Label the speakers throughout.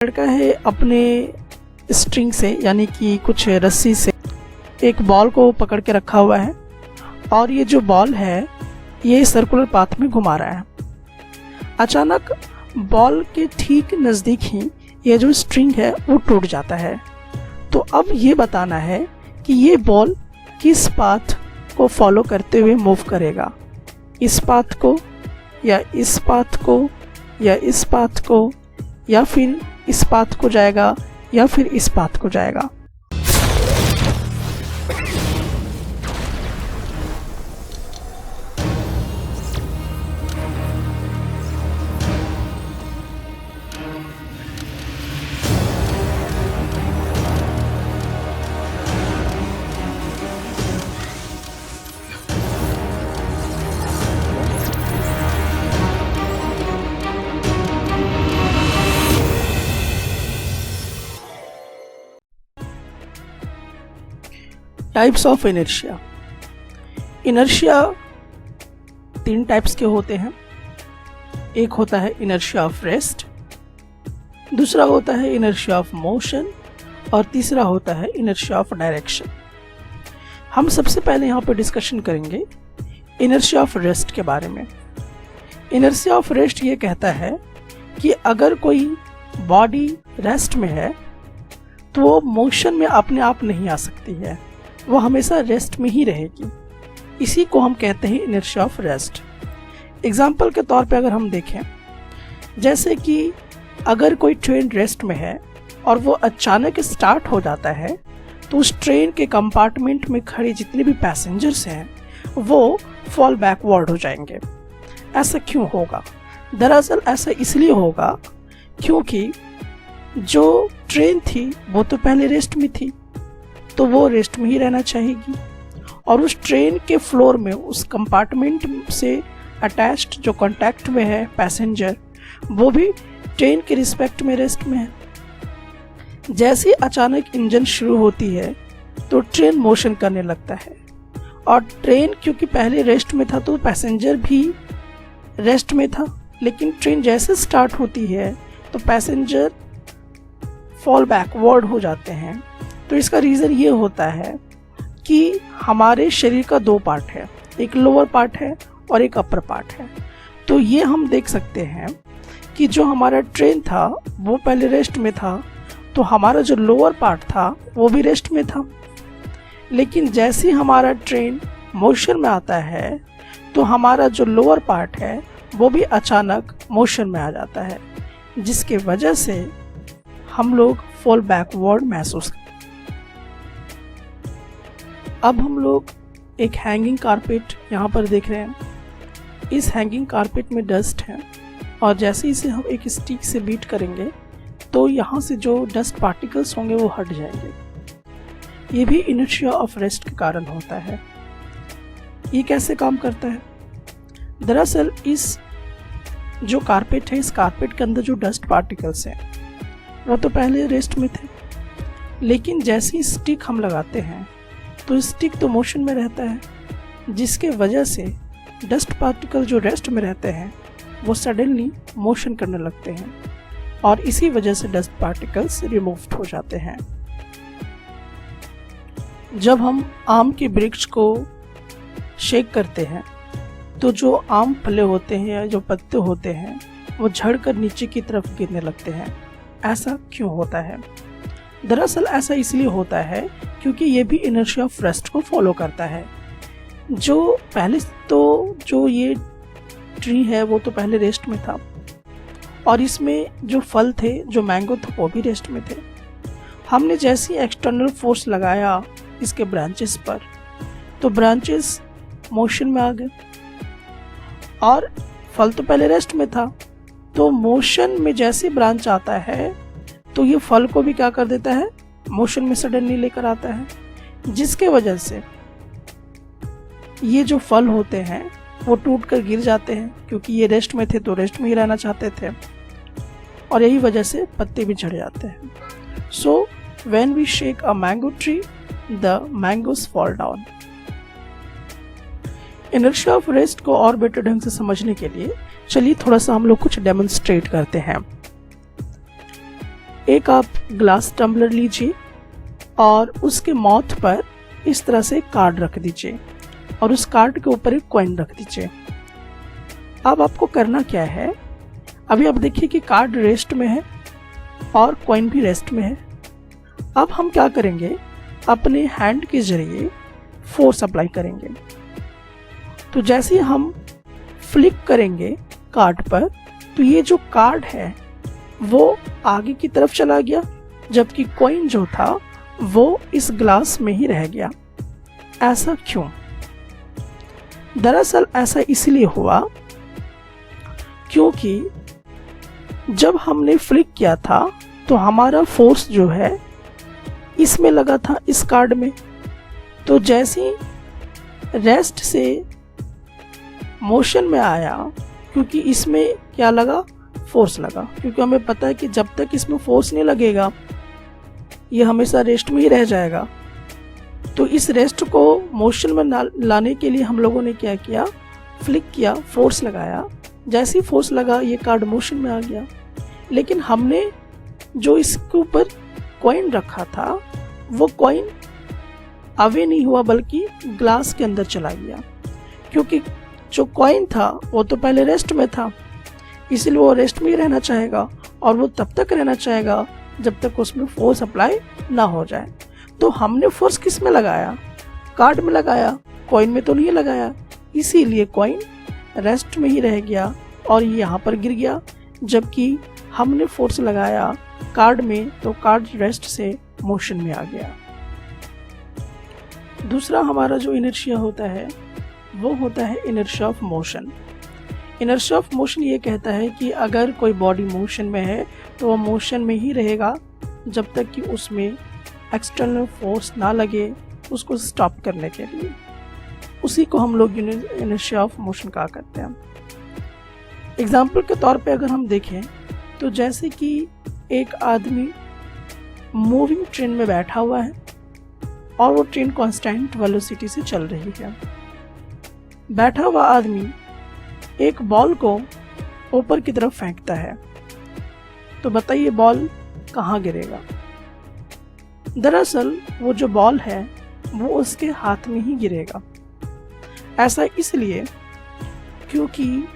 Speaker 1: लड़का है अपने स्ट्रिंग से यानी कि कुछ रस्सी से एक बॉल को पकड़ के रखा हुआ है और ये जो बॉल है ये सर्कुलर पाथ में घुमा रहा है। अचानक बॉल के ठीक नज़दीक ही ये जो स्ट्रिंग है वो टूट जाता है। तो अब ये बताना है कि ये बॉल किस पाथ को फॉलो करते हुए मूव करेगा, इस पाथ को या इस पाथ को या इस पाथ को या फिर इस पाथ को जाएगा या फिर इस पाथ को जाएगा। Types of inertia. Inertia 3 types के होते हैं। एक होता है इनर्शिया ऑफ रेस्ट, दूसरा होता है इनर्शिया ऑफ मोशन और तीसरा होता है इनर्शिया ऑफ डायरेक्शन। हम सबसे पहले यहाँ पे डिस्कशन करेंगे इनर्शिया ऑफ रेस्ट के बारे में। इनर्शिया ऑफ रेस्ट ये कहता है कि अगर कोई बॉडी रेस्ट में है तो वो मोशन में अपने आप नहीं आ सकती है, वो हमेशा रेस्ट में ही रहेगी। इसी को हम कहते हैं इनर्शिया ऑफ रेस्ट। एग्जाम्पल के तौर पे अगर हम देखें, जैसे कि अगर कोई ट्रेन रेस्ट में है और वो अचानक स्टार्ट हो जाता है तो उस ट्रेन के कंपार्टमेंट में खड़े जितने भी पैसेंजर्स हैं वो फॉल बैकवर्ड हो जाएंगे। ऐसा क्यों होगा? दरअसल ऐसा इसलिए होगा क्योंकि जो ट्रेन थी वो तो पहले रेस्ट में थी, तो वो रेस्ट में ही रहना चाहेगी और उस ट्रेन के फ्लोर में उस कंपार्टमेंट से अटैच्ड जो कांटेक्ट में है पैसेंजर, वो भी ट्रेन के रिस्पेक्ट में रेस्ट में है। जैसे अचानक इंजन शुरू होती है तो ट्रेन मोशन करने लगता है और ट्रेन क्योंकि पहले रेस्ट में था तो पैसेंजर भी रेस्ट में था, लेकिन ट्रेन जैसे स्टार्ट होती है तो पैसेंजर फॉल बैकवर्ड हो जाते हैं। तो इसका रीज़न ये होता है कि हमारे शरीर का 2 पार्ट है, एक लोअर पार्ट है और एक अपर पार्ट है। तो ये हम देख सकते हैं कि जो हमारा ट्रेन था वो पहले रेस्ट में था, तो हमारा जो लोअर पार्ट था वो भी रेस्ट में था। लेकिन जैसे ही हमारा ट्रेन मोशन में आता है तो हमारा जो लोअर पार्ट है वो भी अचानक मोशन में आ जाता है, जिसके वजह से हम लोग फॉल बैकवर्ड महसूस करते हैं। अब हम लोग एक हैंगिंग कारपेट यहाँ पर देख रहे हैं। इस हैंगिंग कारपेट में डस्ट है और जैसे इसे हम एक स्टिक से बीट करेंगे तो यहाँ से जो डस्ट पार्टिकल्स होंगे वो हट जाएंगे। ये भी इनर्शिया ऑफ रेस्ट के कारण होता है। ये कैसे काम करता है? दरअसल इस जो कारपेट है, इस कारपेट के अंदर जो डस्ट पार्टिकल्स हैं वो तो पहले रेस्ट में थे, लेकिन जैसे ही स्टिक हम लगाते हैं तो स्टिक तो मोशन में रहता है, जिसके वजह से डस्ट पार्टिकल जो रेस्ट में रहते हैं वो सडनली मोशन करने लगते हैं और इसी वजह से डस्ट पार्टिकल्स रिमूव्ड हो जाते हैं। जब हम आम के वृक्ष को शेक करते हैं तो जो आम फले होते हैं या जो पत्ते होते हैं वो झड़कर नीचे की तरफ गिरने लगते हैं। ऐसा क्यों होता है? दरअसल ऐसा इसलिए होता है क्योंकि ये भी इनर्शिया ऑफ रेस्ट को फॉलो करता है। जो पहले तो जो ये ट्री है वो तो पहले रेस्ट में था और इसमें जो फल थे, जो मैंगो था, वो भी रेस्ट में थे। हमने जैसे एक्सटर्नल फोर्स लगाया इसके ब्रांचेस पर तो ब्रांचेस मोशन में आ गए और फल तो पहले रेस्ट में था, तो मोशन में जैसे ब्रांच आता है तो ये फल को भी क्या कर देता है, मोशन में सडनली लेकर आता है, जिसके वजह से ये जो फल होते हैं वो टूट कर गिर जाते हैं क्योंकि ये रेस्ट में थे तो रेस्ट में ही रहना चाहते थे और यही वजह से पत्ते भी झड़ जाते हैं। So when we shake a mango tree the mangoes fall down. Inertia of rest को और बेटर ढंग से समझने के लिए चलिए थोड़ा सा हम लोग कुछ डेमोन्स्ट्रेट करते हैं। एक आप ग्लास टम्बलर लीजिए और उसके माउथ पर इस तरह से कार्ड रख दीजिए और उस कार्ड के ऊपर एक कॉइन रख दीजिए। अब आपको करना क्या है, अभी आप देखिए कि कार्ड रेस्ट में है और कॉइन भी रेस्ट में है। अब हम क्या करेंगे, अपने हैंड के जरिए फोर्स अप्लाई करेंगे। तो जैसे ही हम फ्लिक करेंगे कार्ड पर, तो ये जो कार्ड है वो आगे की तरफ चला गया, जबकि कॉइन जो था वो इस ग्लास में ही रह गया। ऐसा क्यों? दरअसल ऐसा इसलिए हुआ क्योंकि जब हमने फ्लिक किया था तो हमारा फोर्स जो है इसमें लगा था, इस कार्ड में। तो जैसे रेस्ट से मोशन में आया, क्योंकि इसमें क्या लगा, फोर्स लगा, क्योंकि हमें पता है कि जब तक इसमें फोर्स नहीं लगेगा ये हमेशा रेस्ट में ही रह जाएगा। तो इस रेस्ट को मोशन में लाने के लिए हम लोगों ने क्या किया, फ्लिक किया, फोर्स लगाया। जैसे ही फोर्स लगा ये कार्ड मोशन में आ गया। लेकिन हमने जो इसके ऊपर कॉइन रखा था वो कॉइन अवे नहीं हुआ बल्कि ग्लास के अंदर चला गया, क्योंकि जो कॉइन था वो तो पहले रेस्ट में था, इसलिए वो रेस्ट में ही रहना चाहेगा और वो तब तक रहना चाहेगा जब तक उसमें फोर्स अप्लाई ना हो जाए। तो हमने फोर्स किस में लगाया, कार्ड में लगाया, कॉइन में तो नहीं लगाया, इसीलिए कॉइन रेस्ट में ही रह गया और ये यहाँ पर गिर गया। जबकि हमने फोर्स लगाया कार्ड में तो कार्ड रेस्ट से मोशन में आ गया। दूसरा हमारा जो इनर्शिया होता है वो होता है inertia of motion. Inertia of motion ये कहता है कि अगर कोई बॉडी मोशन में है तो वो मोशन में ही रहेगा जब तक कि उसमें एक्सटर्नल फोर्स ना लगे उसको स्टॉप करने के लिए। उसी को हम लोग इनर्शिया ऑफ मोशन कहा करते हैं। एग्जाम्पल के तौर पे अगर हम देखें तो जैसे कि एक आदमी मूविंग ट्रेन में बैठा हुआ है और वो ट्रेन कांस्टेंट वेलोसिटी से चल रही है। बैठा हुआ आदमी एक बॉल को ऊपर की तरफ फेंकता है, तो बताइए बॉल कहाँ गिरेगा? दरअसल वो जो बॉल है वो उसके हाथ में ही गिरेगा। ऐसा इसलिए क्योंकि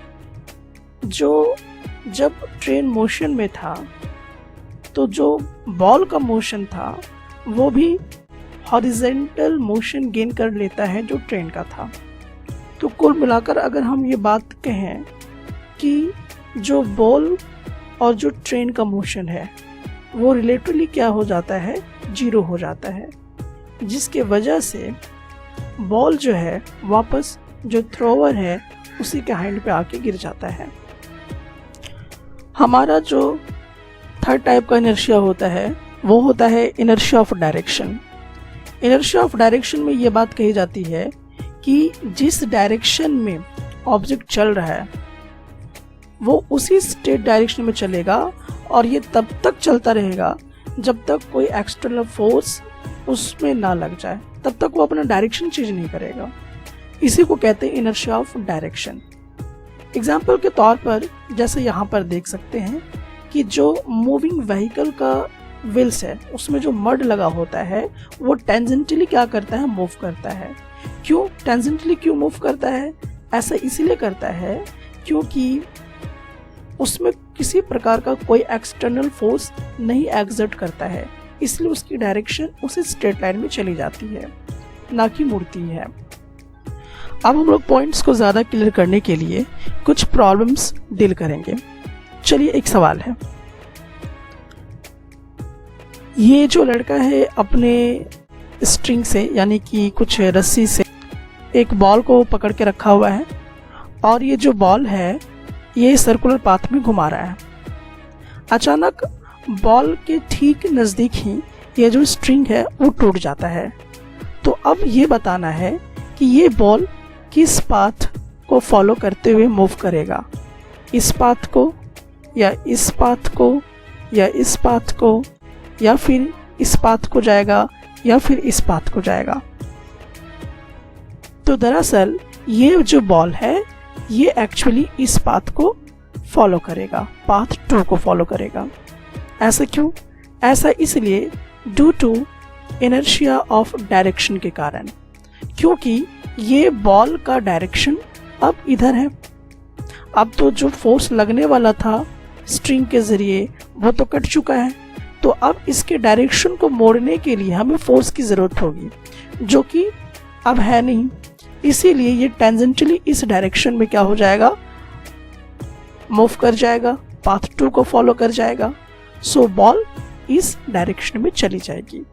Speaker 1: जब ट्रेन मोशन में था तो जो बॉल का मोशन था वो भी हॉरिजॉन्टल मोशन गेन कर लेता है जो ट्रेन का था। तो कुल मिलाकर अगर हम ये बात कहें कि जो बॉल और जो ट्रेन का मोशन है वो रिलेटिवली क्या हो जाता है, जीरो हो जाता है, जिसके वजह से बॉल जो है वापस जो थ्रोवर है उसी के हैंड पे आके गिर जाता है। हमारा जो थर्ड टाइप का इनर्शिया होता है वो होता है inertia of direction. Inertia of direction में ये बात कही जाती है कि जिस डायरेक्शन में ऑब्जेक्ट चल रहा है वो उसी स्टेट डायरेक्शन में चलेगा और ये तब तक चलता रहेगा जब तक कोई एक्सटर्नल फोर्स उसमें ना लग जाए, तब तक वो अपना डायरेक्शन चेंज नहीं करेगा। इसी को कहते हैं इनर्शिया ऑफ डायरेक्शन। एग्जाम्पल के तौर पर जैसे यहाँ पर देख सकते हैं कि जो मूविंग व्हीकल का व्हील्स है उसमें जो मड लगा होता है वो टेंजेंटली क्या करता है, मूव करता है। क्यों टेंजेंटली क्यों मूव करता है? ऐसा इसलिए करता है क्योंकि उसमें किसी प्रकार का कोई एक्सटर्नल फोर्स नहीं एग्जर्ट करता है, इसलिए उसकी डायरेक्शन उसी स्ट्रेट लाइन में चली जाती है, ना कि मुड़ती है। अब हम लोग पॉइंट्स को ज़्यादा क्लियर करने के लिए कुछ प्रॉब्लम्स डील करेंगे। चलिए एक सवाल है, ये जो लड़का है अपने स्ट्रिंग से यानी कि कुछ रस्सी से एक बॉल को पकड़ के रखा हुआ है और ये जो बॉल है ये सर्कुलर पाथ में घुमा रहा है। अचानक बॉल के ठीक नज़दीक ही ये जो स्ट्रिंग है वो टूट जाता है। तो अब ये बताना है कि ये बॉल किस पाथ को फॉलो करते हुए मूव करेगा, इस पाथ को या इस पाथ को या इस पाथ को या फिर इस पाथ को जाएगा या फिर इस पाथ को जाएगा। तो दरअसल ये जो बॉल है ये एक्चुअली इस पाथ को फॉलो करेगा, पाथ 2 को फॉलो करेगा। ऐसा क्यों? ऐसा इसलिए due to inertia of direction के कारण, क्योंकि ये बॉल का डायरेक्शन अब इधर है। अब तो जो फोर्स लगने वाला था स्ट्रिंग के जरिए वो तो कट चुका है, तो अब इसके डायरेक्शन को मोड़ने के लिए हमें फोर्स की जरूरत होगी, जो कि अब है नहीं। इसीलिए ये टेंजेंटली इस डायरेक्शन में क्या हो जाएगा, मूव कर जाएगा, पाथ 2 को फॉलो कर जाएगा। सो बॉल इस डायरेक्शन में चली जाएगी।